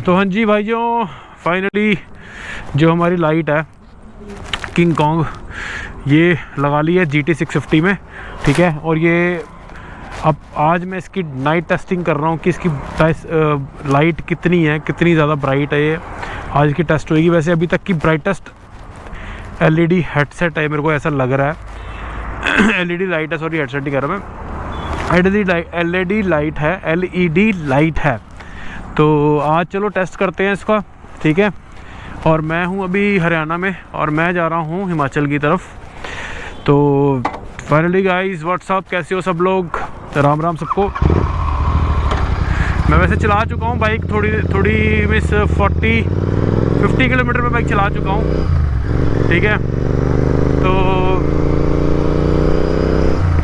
तो हाँ जी भाइयों, फाइनली जो हमारी लाइट है किंग कॉन्ग ये लगा ली है GT 650 में, ठीक है। और ये अब आज मैं इसकी नाइट टेस्टिंग कर रहा हूँ कि इसकी लाइट कितनी है, कितनी ज़्यादा ब्राइट है। ये आज की टेस्ट होगी। वैसे अभी तक की ब्राइटेस्ट LED हेडसेट है, मेरे को ऐसा लग रहा है। LED लाइट है, सॉरी हेडसेट ही कह रहा मैं। LED लाइट है। तो आज चलो टेस्ट करते हैं इसका, ठीक है। और मैं हूँ अभी हरियाणा में और मैं जा रहा हूँ हिमाचल की तरफ। तो फाइनली गाइस, व्हाट्सअप, कैसे हो सब लोग? राम राम सबको। मैं वैसे चला चुका हूँ बाइक, थोड़ी मिस 50 किलोमीटर पे बाइक चला चुका हूँ, ठीक है। तो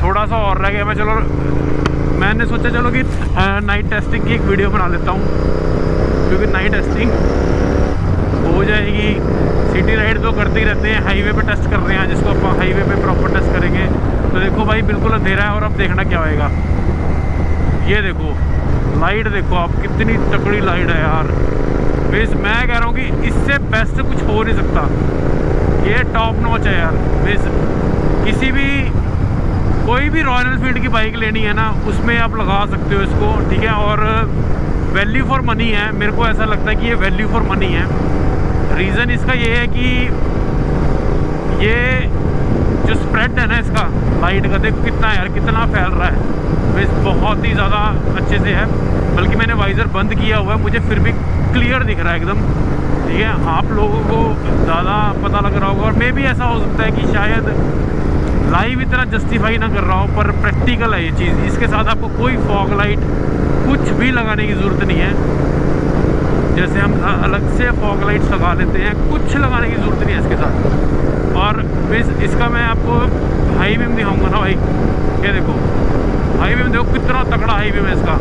थोड़ा सा और रह गया। मैंने सोचा चलो कि नाइट टेस्टिंग की एक वीडियो बना लेता हूँ, क्योंकि नाइट टेस्टिंग हो जाएगी। सिटी राइड तो करते ही रहते हैं, हाईवे पे टेस्ट कर रहे हैं, जिसको आप हाईवे पे प्रॉपर टेस्ट करेंगे। तो देखो भाई, बिल्कुल अंधेरा है और अब देखना क्या होएगा। ये देखो लाइट, देखो आप, कितनी तकड़ी लाइट है यार। बेस मैं कह रहा हूँ कि इससे बेस्ट कुछ हो नहीं सकता। ये टॉप नॉच है यार। बेस कोई भी रॉयल एनफील्ड की बाइक लेनी है ना, उसमें आप लगा सकते हो इसको, ठीक है। और वैल्यू फॉर मनी है, मेरे को ऐसा लगता है कि ये वैल्यू फॉर मनी है। रीज़न इसका ये है कि ये जो स्प्रेड है ना इसका लाइट का, देखो कितना यार, कितना फैल रहा है। बस बहुत ही ज़्यादा अच्छे से है। बल्कि मैंने वाइज़र बंद किया हुआ है, मुझे फिर भी क्लियर दिख रहा है एकदम, ठीक है। आप लोगों को ज़्यादा पता लग रहा होगा, और मे भी ऐसा हो सकता है कि शायद लाइव इतना जस्टिफाई ना कर रहा हो, पर प्रैक्टिकल है ये चीज़। इसके साथ आपको कोई फॉग लाइट कुछ भी लगाने की ज़रूरत नहीं है। जैसे हम अलग से फॉग लाइट्स लगा लेते हैं, कुछ लगाने की ज़रूरत नहीं है इसके साथ। और इसका मैं आपको हाई बीम दिखाऊंगा ना भाई। ये देखो हाई बीम, देखो कितना तगड़ा हाई बीम है इसका।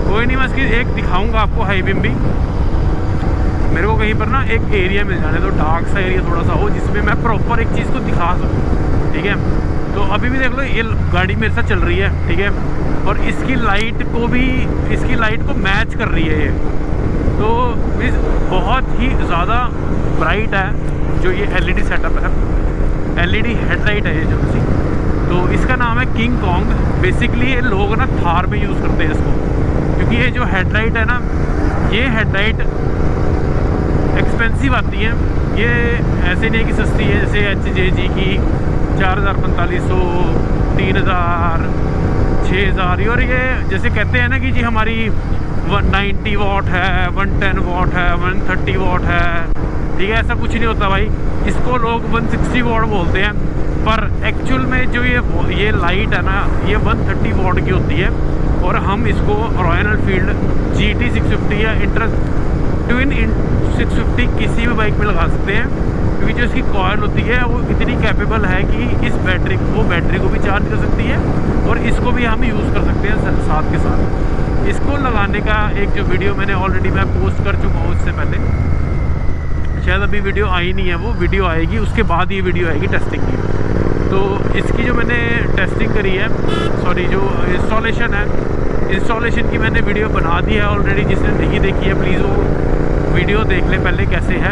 कोई नहीं, मैं इसकी एक दिखाऊंगा आपको हाई बीम भी। मेरे को कहीं पर ना एक एरिया मिल जाने दो, डार्क सा एरिया थोड़ा सा हो, जिसमें मैं प्रॉपर एक चीज़ को दिखा सकूँ, ठीक है। तो अभी भी देख लो, ये गाड़ी मेरे साथ चल रही है, ठीक है। और इसकी लाइट को मैच कर रही है ये। तो बहुत ही ज़्यादा ब्राइट है जो ये LED सेटअप है। LED हेडलाइट है ये जो सी। तो इसका नाम है किंग कॉन्ग। बेसिकली ये लोग ना थार में यूज़ करते हैं इसको, क्योंकि ये जो हेडलाइट है ना, ये हेडलाइट एक्सपेंसिव आती है। ये ऐसे नहीं है कि सस्ती है, जैसे HJG की 4000-4500, 3000, 6000। और ये जैसे कहते हैं ना कि जी हमारी 190 वाट है, 110 वाट है, 130 वाट है, ठीक है। ऐसा कुछ नहीं होता भाई। इसको लोग 160 वाट बोलते हैं, पर एक्चुअल में जो ये लाइट है ना, ये 130 वाट की होती है। और हम इसको रॉयल एनफील्ड GT 650 या ट्विन 650 किसी भी बाइक में लगा सकते हैं, क्योंकि जो इसकी कॉइल होती है वो इतनी कैपेबल है कि इस बैटरी को भी चार्ज कर सकती है, और इसको भी हम यूज़ कर सकते हैं साथ के साथ। इसको लगाने का एक जो वीडियो ऑलरेडी मैं पोस्ट कर चुका हूँ इससे पहले, शायद अभी वीडियो आई नहीं है, वो वीडियो आएगी, उसके बाद ये वीडियो आएगी टेस्टिंग की। तो इसकी जो मैंने टेस्टिंग करी है, सॉरी जो इंस्टॉलेशन की मैंने वीडियो बना दी है ऑलरेडी। जिसने नहीं देखी है प्लीज़ वो वीडियो देख ले पहले कैसे है,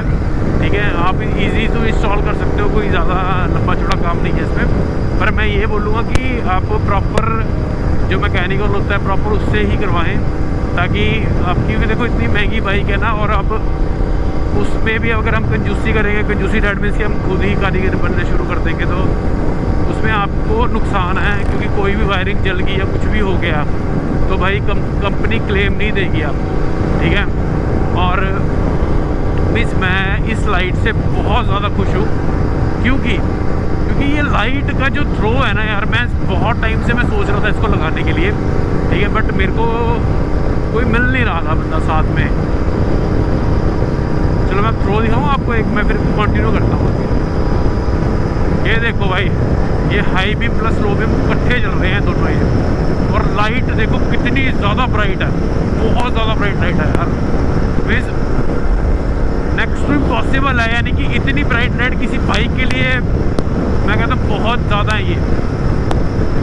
ठीक है। आप इजी तो इंस्टॉल कर सकते हो, कोई ज़्यादा लंबा चौड़ा काम नहीं है इसमें। पर मैं ये बोलूँगा कि आप प्रॉपर जो मैकेनिकल होता है प्रॉपर उससे ही करवाएं, ताकि आप, क्योंकि देखो इतनी महंगी बाइक है ना, और अब उसमें भी अगर हम कंजूसी करेंगे, कंजूसी डेट मीन्स कि हम खुद ही कारीगर बनने शुरू कर देंगे, तो उसमें आपको नुकसान है। क्योंकि कोई भी वायरिंग जल गई या कुछ भी हो गया तो भाई कंपनी क्लेम नहीं देगी आपको, ठीक है। और मैं इस लाइट से बहुत ज़्यादा खुश हूँ, क्योंकि ये लाइट का जो थ्रो है ना यार, मैं बहुत टाइम से मैं सोच रहा था इसको लगाने के लिए, ठीक है। बट मेरे को कोई मिल नहीं रहा था बंदा साथ में। चलो मैं थ्रो दिखाऊँ आपको एक, मैं फिर कंटिन्यू करता हूँ। ये देखो भाई, ये high beam plus low beam इकट्ठे चल रहे हैं दोनों ये। और लाइट देखो कितनी ज़्यादा ब्राइट है, बहुत ज़्यादा ब्राइट लाइट है यार। मीन्स नेक्स्ट टू इम्पॉसिबल है, यानी कि इतनी ब्राइट लाइट किसी बाइक के लिए मैं कहता हूँ बहुत ज़्यादा है ये।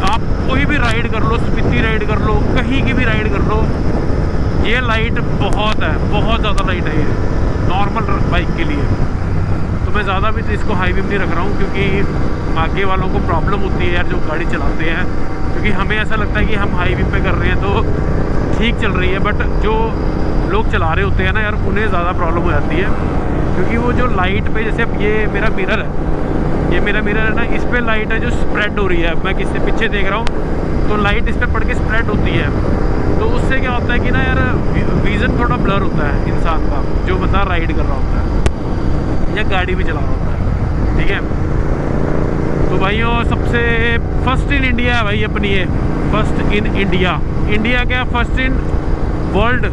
आप कोई भी राइड कर लो, स्पीति राइड कर लो, कहीं की भी राइड कर लो, ये लाइट बहुत है, बहुत ज़्यादा लाइट है ये नॉर्मल बाइक के लिए। तो मैं ज़्यादा भी इसको हाई बीम नहीं रख रहा हूँ, क्योंकि आगे वालों को प्रॉब्लम होती है यार जो गाड़ी चलाते हैं। क्योंकि हमें ऐसा लगता है कि हम हाई बीम पे कर रहे हैं तो ठीक चल रही है, बट जो लोग चला रहे होते हैं ना यार, उन्हें ज़्यादा प्रॉब्लम हो जाती है। क्योंकि वो जो लाइट पे, जैसे अब ये मेरा मिरर है, ये मेरा मिरर है ना, इस पर लाइट है जो स्प्रेड हो रही है। मैं किससे पीछे देख रहा हूँ तो लाइट इस पर पड़ के स्प्रेड होती है। तो उससे क्या होता है कि ना यार विज़न थोड़ा ब्लर होता है इंसान का, जो बंदा राइड कर रहा होता है या गाड़ी भी चला रहा होता है, ठीक है। तो भाइयों सबसे फर्स्ट इन इंडिया है भाई अपनी ये, फर्स्ट इन इंडिया। इंडिया क्या, फर्स्ट इन वर्ल्ड।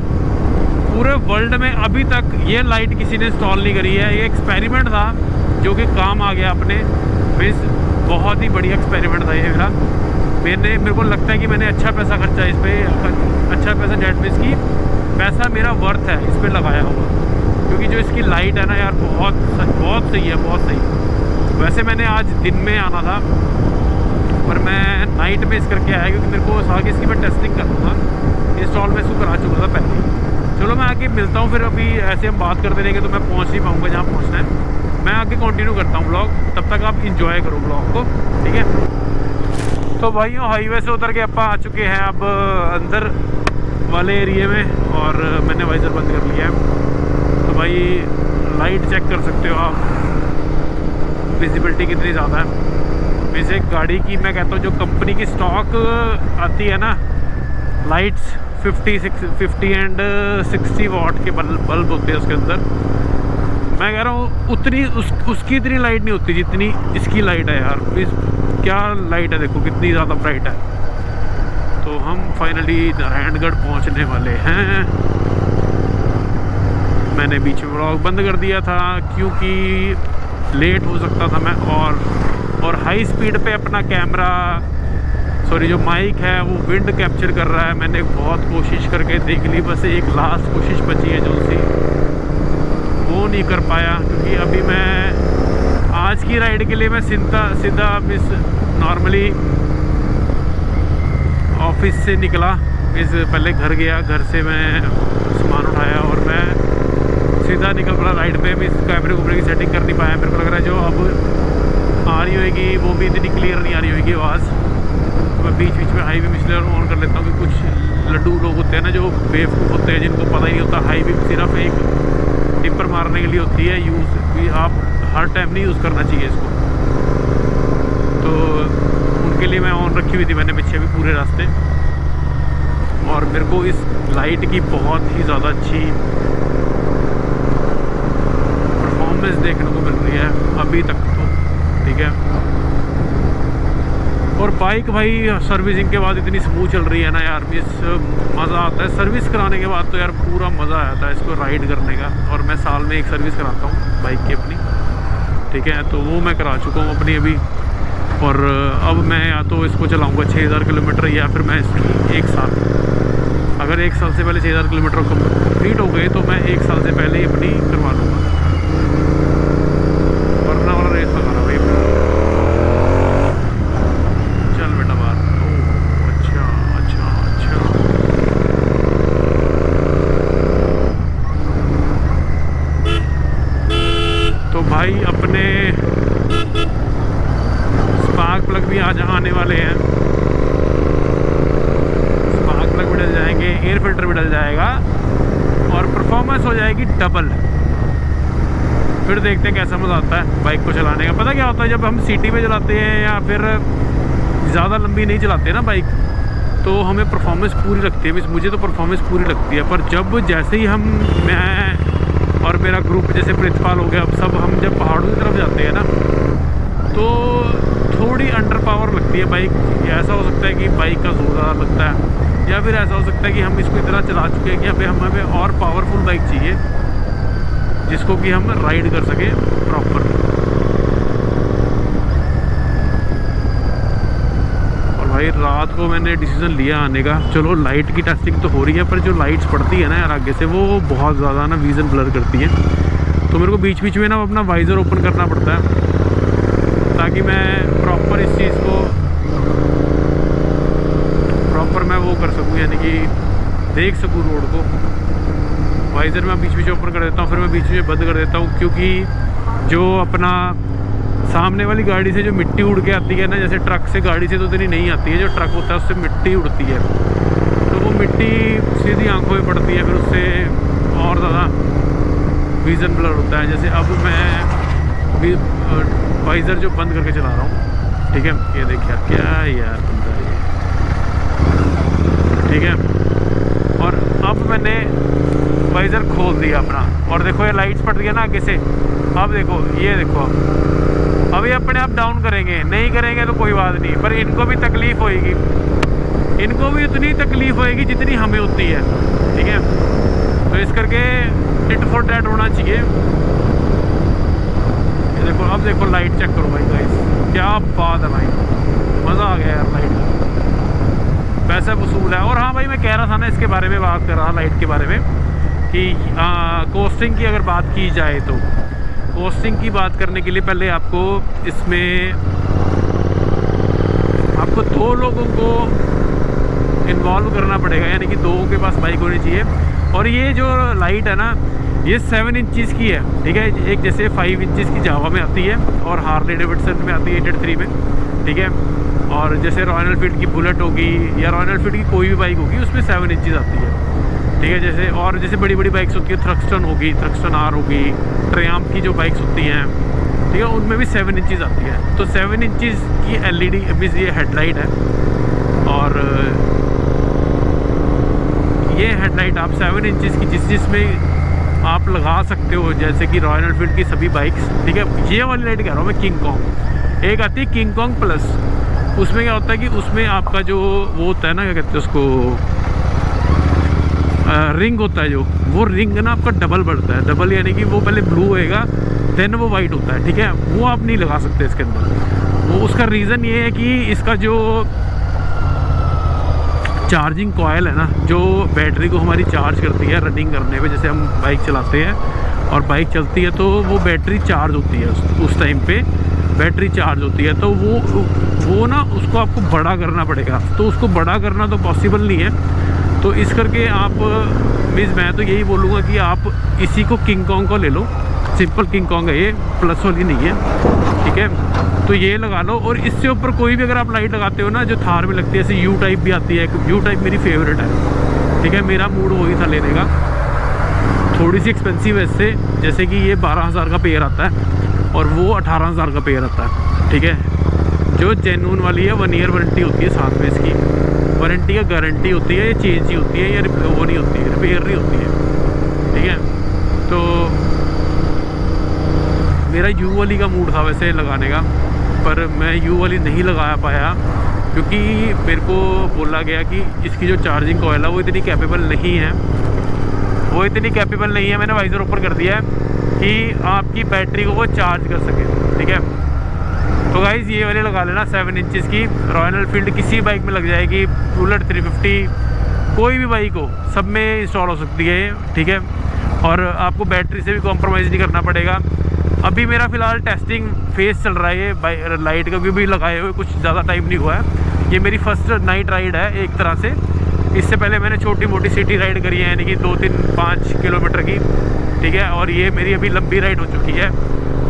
पूरे वर्ल्ड में अभी तक ये लाइट किसी ने इंस्टॉल नहीं करी है। ये एक्सपेरिमेंट था जो कि काम आ गया अपने। मीन्स बहुत ही बढ़िया एक्सपेरिमेंट था ये मेरे को लगता है कि मैंने अच्छा पैसा खर्चा इस पर, अच्छा पैसा डेट मीन्स की पैसा मेरा वर्थ है इस पर लगाया हुआ। क्योंकि जो इसकी लाइट है ना यार बहुत सही है, बहुत सही। वैसे मैंने आज दिन में आना था पर मैं नाइट में इस करके आया, क्योंकि मेरे को आगे इसकी मैं टेस्टिंग करना था। इंस्टॉल में इसको करा चुका था पहले ही। चलो मैं आगे मिलता हूँ फिर। अभी ऐसे हम बात करते रहेंगे तो मैं पहुँच नहीं पाऊँगा जहाँ पहुँचना है। मैं आगे कंटिन्यू करता हूँ ब्लॉग, तब तक आप इंजॉय करो ब्लॉग को, ठीक है। तो भाइयों हाईवे से उतर के आप आ चुके हैं अब अंदर वाले एरिए में, और मैंने वाइजर बंद कर लिया है। तो भाई लाइट चेक कर सकते हो आप, विजिबिलिटी कितनी ज़्यादा है। वैसे गाड़ी की मैं कहता हूँ जो कंपनी की स्टॉक आती है ना लाइट्स, 50 एंड 60 वाट के बल्ब होते हैं उसके अंदर। मैं कह रहा हूँ उतनी उसकी इतनी लाइट नहीं होती जितनी इसकी लाइट है यार। क्या लाइट है, देखो कितनी ज़्यादा ब्राइट है। तो हम फाइनली नारायणगढ़ पहुंचने वाले हैं। मैंने बीच में व्लॉग बंद कर दिया था क्योंकि लेट हो सकता था मैं, और हाई स्पीड पे अपना कैमरा, सॉरी जो माइक है वो विंड कैप्चर कर रहा है। मैंने बहुत कोशिश करके देख ली, बस एक लास्ट कोशिश बची है जो सी वो नहीं कर पाया। क्योंकि अभी मैं आज की राइड के लिए मैं सीधा मिस नॉर्मली ऑफिस से निकला, मिस पहले घर गया, घर से मैं सामान उठाया और मैं सीधा निकल पड़ा राइड पे। मिस कैमरे वैमरे की सेटिंग कर नहीं पाया। मेरे को लग रहा है जो अब आ रही होगी वो भी इतनी क्लियर नहीं आ रही होगी आवाज़। तो मैं बीच बीच में हाई बीम इसलिए ऑन कर लेता हूँ कि कुछ लड्डू लोग होते हैं ना जो बेवकूफ़ होते हैं, जिनको पता ही नहीं होता हाई बीम सिर्फ एक टिप्पर मारने के लिए होती है। यूज़ भी आप हर टाइम नहीं यूज़ करना चाहिए इसको। तो उनके लिए मैं ऑन रखी हुई थी मैंने पीछे भी पूरे रास्ते। और मेरे को इस लाइट की बहुत ही ज़्यादा अच्छी परफॉर्मेंस देखने को मिल रही है अभी तक तो, ठीक है। और बाइक भाई सर्विसिंग के बाद इतनी स्मूथ चल रही है ना यार, मिस मज़ा आता है। सर्विस कराने के बाद तो यार पूरा मज़ा आता है इसको राइड करने का। और मैं साल में एक सर्विस कराता हूँ बाइक की अपनी, ठीक है। तो वो मैं करा चुका हूँ अपनी अभी। और अब मैं या तो इसको चलाऊँगा 6000 किलोमीटर, या फिर मैं इसकी एक साल, अगर एक साल से पहले 6000 किलोमीटर कंप्लीट हो गए तो मैं एक साल से पहले ही अपनी करवा लूँगा। वरना वाला रेस लगाना भाई। चल बेटा बाहर। ओह अच्छा अच्छा अच्छा। तो भाई अपने स्पार्क प्लग भी आज आने वाले हैं। स्पार्क प्लग भी डल जाएंगे, एयर फिल्टर भी डल जाएगा और परफॉर्मेंस हो जाएगी डबल। फिर देखते हैं कैसा मज़ा आता है बाइक को चलाने का। पता क्या होता है, जब हम सिटी में चलाते हैं या फिर ज़्यादा लंबी नहीं चलाते ना बाइक, तो हमें परफॉर्मेंस पूरी लगती है। मुझे तो परफॉर्मेंस पूरी लगती है। पर जब जैसे ही मैं और मेरा ग्रुप जैसे प्रिंसिपाल हो गया, अब सब हम जब पहाड़ों की तरफ जाते हैं ना तो थोड़ी अंडर पावर लगती है बाइक। ऐसा हो सकता है कि बाइक का जोर ज़्यादा लगता है, या फिर ऐसा हो सकता है कि हम इसको इतना चला चुके हैं कि हमें और पावरफुल बाइक चाहिए जिसको कि हम राइड कर सकें प्रॉपर। और भाई रात को मैंने डिसीज़न लिया आने का। चलो लाइट की टेस्टिंग तो हो रही है, पर जो लाइट्स पड़ती है ना यार आगे से, वो बहुत ज़्यादा ना विज़न ब्लर करती है। तो मेरे को बीच बीच में ना अपना वाइज़र ओपन करना पड़ता है ताकि मैं प्रॉपर इस चीज़ को प्रॉपर मैं वो कर सकूँ, यानी कि देख सकूँ रोड को। वाइज़र मैं बीच बीच ओपन कर देता हूँ, फिर मैं बीच में बंद कर देता हूँ, क्योंकि जो अपना सामने वाली गाड़ी से जो मिट्टी उड़ के आती है ना, जैसे ट्रक से गाड़ी से तो इतनी नहीं आती है, जो ट्रक होता है उससे मिट्टी उड़ती है, तो वो मिट्टी सीधी आंखों में पड़ती है, फिर उससे और ज़्यादा विज़न ब्लर होता है। जैसे अब मैं वाइज़र जो बंद करके चला रहा हूँ, ठीक है, ये देखिए क्या यार बंदा ये, ठीक है। और अब मैंने वाइज़र खोल दिया अपना, और देखो ये लाइट्स पड़ रही है ना आगे से। अब देखो, ये देखो, अब ये अपने आप डाउन करेंगे, नहीं करेंगे तो कोई बात नहीं, पर इनको भी तकलीफ़ होएगी, इनको भी उतनी तकलीफ़ होएगी जितनी हमें होती है, ठीक है। तो इस करके टिट फॉर टैट होना चाहिए। ये देखो, अब देखो लाइट चेक करो भाई गाइस, क्या बात है भाई, मज़ा आ गया यार लाइट का, पैसा वसूल है। और हाँ भाई, मैं कह रहा था ना इसके बारे में, बात कर रहा था लाइट के बारे में कि कॉस्टिंग की अगर बात की जाए तो कॉस्टिंग की बात करने के लिए पहले आपको इसमें आपको 2 लोगों को इन्वॉल्व करना पड़ेगा, यानी कि 2 के पास बाइक होनी चाहिए। और ये जो लाइट है ना, ये 7 इंचज़ की है, ठीक है। एक जैसे 5 इंचज़ की जावा में आती है और हार्ले डेविडसन में आती है 883 में, ठीक है। और जैसे रॉयल एनफील्ड की बुलेट होगी या रॉयल एनफील्ड की कोई भी बाइक होगी, उसमें 7 इंचज़ आती है, ठीक है। जैसे और जैसे बड़ी बड़ी बाइक्स होती है, थ्रक्स्टन होगी, थ्रक्स्टन आर होगी, ट्रायम्फ की जो बाइक्स होती हैं, ठीक है, उनमें भी 7 इंचज़ आती है। तो 7 इंचज़ की LED मीन्स ये हेडलाइट है, और ये हेडलाइट आप 7 इंचज़ की जिसमें आप लगा सकते हो, जैसे कि रॉयल एनफील्ड की सभी बाइक्स, ठीक है। ये वाली लाइट कह रहा हूँ मैं, किंग कॉन्ग। एक आती है किंग कॉन्ग प्लस, उसमें क्या होता है कि उसमें आपका जो वो होता है ना, क्या कहते हैं उसको, रिंग होता है, जो वो रिंग ना आपका डबल बढ़ता है। डबल यानी कि वो पहले ब्लू होएगा, देन वो वाइट होता है, ठीक है। वो आप नहीं लगा सकते इसके अंदर। वो उसका रीज़न ये है कि इसका जो चार्जिंग कॉयल है ना, जो बैटरी को हमारी चार्ज करती है रनिंग करने पे, जैसे हम बाइक चलाते हैं और बाइक चलती है तो वो बैटरी चार्ज होती है, उस टाइम पे बैटरी चार्ज होती है, तो वो ना उसको आपको बड़ा करना पड़ेगा। तो उसको बड़ा करना तो पॉसिबल नहीं है, तो इस करके आप मीन्स मैं तो यही बोलूँगा कि आप इसी को किंग कॉन्ग को ले लो, सिंपल किंग कॉन्ग है ये, प्लस वाली नहीं है, ठीक है। तो ये लगा लो, और इससे ऊपर कोई भी अगर आप लाइट लगाते हो ना, जो थार में लगती है, जैसे यू टाइप भी आती है, यू टाइप मेरी फेवरेट है, ठीक है। मेरा मूड वही था लेने का, थोड़ी सी एक्सपेंसिव है इससे, जैसे कि ये 12,000 का पेयर आता है और वो 18,000 का पेयर आता है, ठीक है। जो जेन्युइन वाली है 1 ईयर वारंटी होती है साथ में, इसकी वारंटी का गारंटी होती है, ये चेंज ही होती है, या वो नहीं होती है, रिपेयर नहीं होती है, ठीक है। तो मेरा यू वाली का मूड था वैसे लगाने का, पर मैं यू वाली नहीं लगा पाया, क्योंकि मेरे को बोला गया कि इसकी जो चार्जिंग कॉइल है वो इतनी कैपेबल नहीं है, मैंने वाइज़र ऊपर कर दिया है कि आपकी बैटरी को वो चार्ज कर सके, ठीक है। तो गाइज़ ये वाली लगा लेना 7 इंचज़ की, रॉयल एनफील्ड किसी बाइक में लग जाएगी, बुलेट 350 कोई भी बाइक हो, सब में इंस्टॉल हो सकती है, ठीक है। और आपको बैटरी से भी कॉम्प्रोमाइज़ नहीं करना पड़ेगा। अभी मेरा फ़िलहाल टेस्टिंग फेज़ चल रहा है ये लाइट का, भी लगाए हुए कुछ ज़्यादा टाइम नहीं हुआ है। ये मेरी फर्स्ट नाइट राइड है एक तरह से। इससे पहले मैंने छोटी मोटी सिटी राइड करी है, यानी कि 2-3-5 किलोमीटर की, ठीक है। और ये मेरी अभी लंबी राइड हो चुकी है,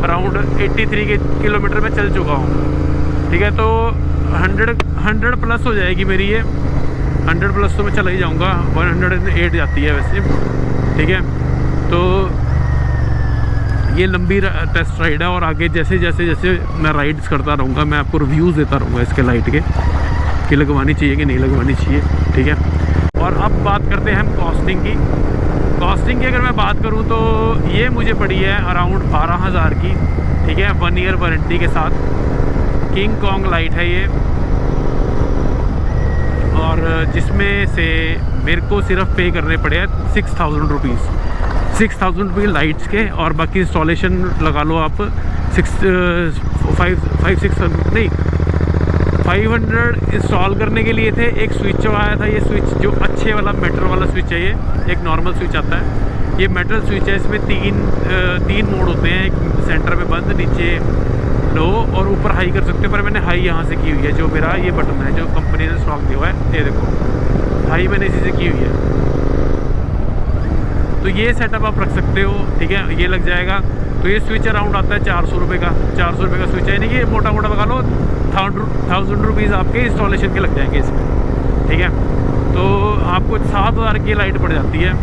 अराउंड 83 किलोमीटर में चल चुका हूँ, ठीक है। तो 100 प्लस हो जाएगी मेरी ये, 100 प्लस तो मैं चला ही जाऊँगा, 108 जाती है वैसे, ठीक है। तो ये लंबी टेस्ट राइड है, और आगे जैसे जैसे मैं राइड्स करता रहूँगा, मैं आपको रिव्यूज़ देता रहूँगा इसके लाइट के, कि लगवानी चाहिए कि नहीं लगवानी चाहिए, ठीक है। और अब बात करते हैं हम कॉस्टिंग की अगर मैं बात करूँ तो ये मुझे पड़ी है अराउंड 12,000 की, ठीक है, 1 ईयर वारंटी के साथ। किंग कॉन्ग लाइट है ये, और जिसमें से मेरे को सिर्फ पे करने पड़े हैं 6,000 रुपीज़, 6,000 रुपीज़ लाइट्स के, और बाकी इंस्टॉलेशन लगा लो आप 500 इंस्टॉल करने के लिए थे। एक स्विच आया था, ये स्विच जो अच्छे वाला मेटल वाला स्विच है, ये एक नॉर्मल स्विच आता है, ये मेटल स्विच है। इसमें तीन मोड होते हैं, एक सेंटर में बंद, नीचे लो और ऊपर हाई कर सकते हो, पर मैंने हाई यहाँ से की हुई है। जो मेरा ये बटन है जो कंपनी ने स्टॉक दिया हुआ है, ये देखो हाई मैंने इसी से की हुई है, तो ये सेटअप आप रख सकते हो, ठीक है, ये लग जाएगा। तो ये स्विच अराउंड आता है 400 रुपये का, 400 रुपये का स्विच है, यानी कि मोटा मोटा लगा लो 1000 रुपीज़ आपके इंस्टॉलेशन के लग जाएंगे इसमें, ठीक है। तो आपको 7000 की लाइट पड़ जाती है।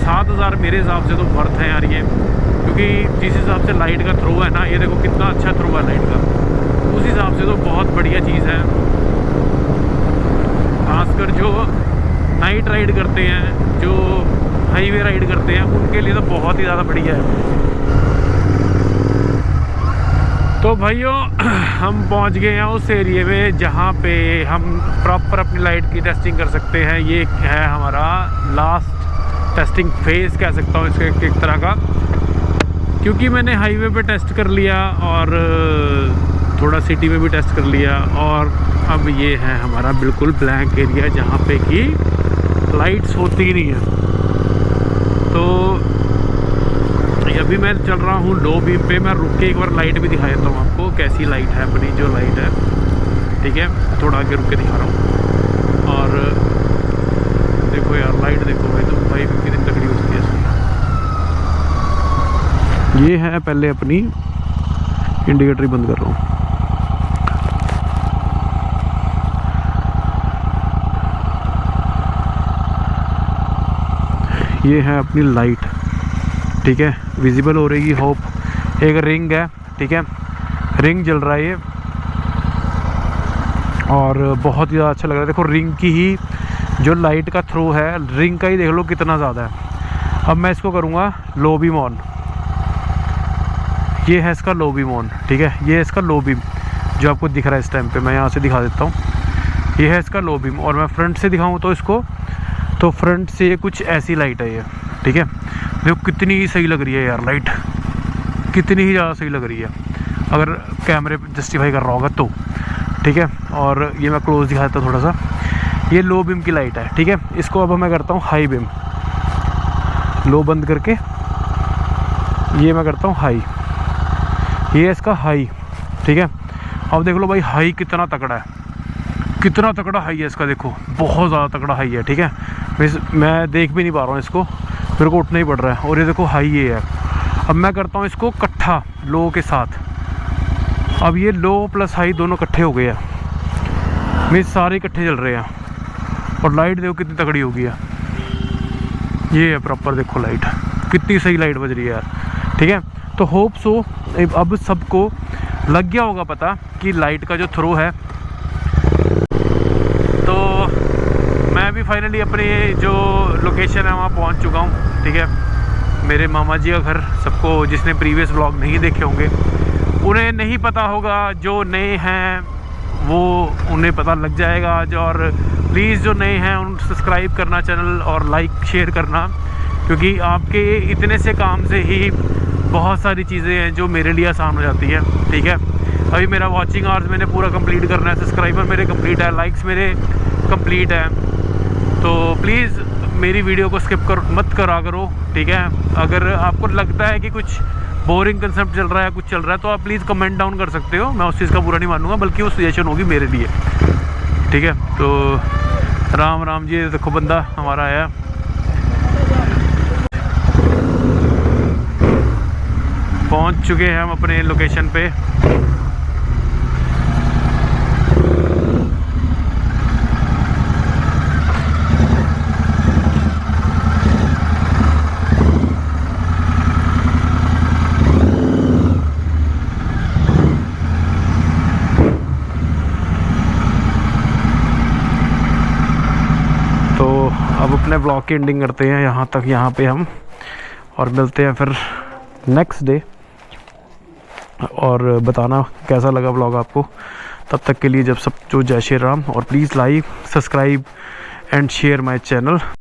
7000 मेरे हिसाब से तो वर्थ है यार ये, क्योंकि जिस हिसाब से लाइट का थ्रो है ना, ये देखो कितना अच्छा थ्रो है लाइट का, उस हिसाब से तो बहुत बढ़िया चीज़ है। खासकर जो नाइट राइड करते हैं, जो हाईवे राइड करते हैं, उनके लिए तो बहुत ही ज़्यादा बढ़िया है। तो भाइयों हम पहुंच गए हैं उस एरिए में जहां पे हम प्रॉपर अपनी लाइट की टेस्टिंग कर सकते हैं। ये है हमारा लास्ट टेस्टिंग फेज़ कह सकता हूँ इसके एक तरह का, क्योंकि मैंने हाईवे पे टेस्ट कर लिया और थोड़ा सिटी में भी टेस्ट कर लिया, और अब ये है हमारा बिल्कुल ब्लैंक एरिया जहाँ पे कि लाइट्स होती ही नहीं है। तो अभी मैं चल रहा हूँ लो बीम पे। मैं रुक के एक बार लाइट भी दिखा देता हूँ आपको, कैसी लाइट है अपनी जो लाइट है, ठीक है। थोड़ा आगे रुक के दिखा रहा हूँ, और देखो यार लाइट देखो भाई, तो भाई कितनी तगड़ी होती है इसकी। ये है पहले अपनी इंडिकेटर बंद कर रहा हूँ। ये है अपनी लाइट, ठीक है, विजिबल हो रही है। होप एक रिंग है, ठीक है, रिंग जल रहा है ये, और बहुत ही ज़्यादा अच्छा लग रहा है। देखो रिंग की ही जो लाइट का थ्रो है, रिंग का ही देख लो कितना ज़्यादा है। अब मैं इसको करूँगा लो बीम ऑन। ये है इसका लो बीम ऑन, ठीक है, ये है इसका लो बीम जो आपको दिख रहा है इस टाइम पे। मैं यहाँ से दिखा देता हूँ, ये है इसका लो बीम। और मैं फ्रंट से दिखाऊँ तो इसको, तो फ्रंट से ये कुछ ऐसी लाइट है ये, ठीक है। देखो कितनी ही सही लग रही है यार लाइट, कितनी ही ज़्यादा सही लग रही है, अगर कैमरे पे जस्टिफाई कर रहा होगा तो, ठीक है। और ये मैं क्लोज दिखा देता हूँ थोड़ा सा। ये लो बीम की लाइट है, ठीक है। इसको अब मैं करता हूँ हाई बीम, लो बंद करके ये मैं करता हूँ हाई। ये है इसका हाई, ठीक है। अब देख लो भाई हाई कितना तगड़ा है, कितना तगड़ा हाई है इसका, देखो बहुत ज़्यादा तगड़ा हाई है, ठीक है। मैं देख भी नहीं पा रहा हूँ इसको, मेरे को उठना ही पड़ रहा है। और ये देखो हाई ये है। अब मैं करता हूँ इसको इकट्ठा लो के साथ। अब ये लो प्लस हाई दोनों इकट्ठे हो गए हैं, मेरे सारे इकट्ठे चल रहे हैं, और लाइट देखो कितनी तगड़ी हो गई है। ये है प्रॉपर, देखो लाइट कितनी सही लाइट बज रही है यार, ठीक है। तो होप सो अब सबको लग गया होगा पता कि लाइट का जो थ्रो है। तो मैं भी फाइनली अपने जो लोकेशन है वहाँ पहुँच चुका हूँ, ठीक है। मेरे मामा जी का घर, सबको जिसने प्रीवियस व्लॉग नहीं देखे होंगे उन्हें नहीं पता होगा, जो नए हैं वो उन्हें पता लग जाएगा आज। और प्लीज़ जो नए हैं उन सब्सक्राइब करना चैनल, और लाइक शेयर करना, क्योंकि आपके इतने से काम से ही बहुत सारी चीज़ें हैं जो मेरे लिए आसान हो जाती है, ठीक है। अभी मेरा वॉचिंग आवर्स मैंने पूरा कंप्लीट करना है, सब्सक्राइबर मेरे कंप्लीट है, लाइक्स मेरे कंप्लीट है। तो प्लीज़ मेरी वीडियो को स्किप मत करा करो, ठीक है। अगर आपको लगता है कि कुछ बोरिंग कंसेप्ट चल रहा है, कुछ चल रहा है, तो आप प्लीज़ कमेंट डाउन कर सकते हो। मैं उस चीज़ का बुरा नहीं मानूंगा, बल्कि वो सजेशन होगी मेरे लिए, ठीक है। तो राम राम जी, देखो बंदा हमारा आया। पहुंच चुके हैं हम अपने लोकेशन पे। तो अब अपने ब्लॉग की एंडिंग करते हैं यहाँ पे हम, और मिलते हैं फिर नेक्स्ट डे। और बताना कैसा लगा ब्लॉग आपको। तब तक के लिए जब सब जो जय श्री राम, और please like, subscribe and share my channel.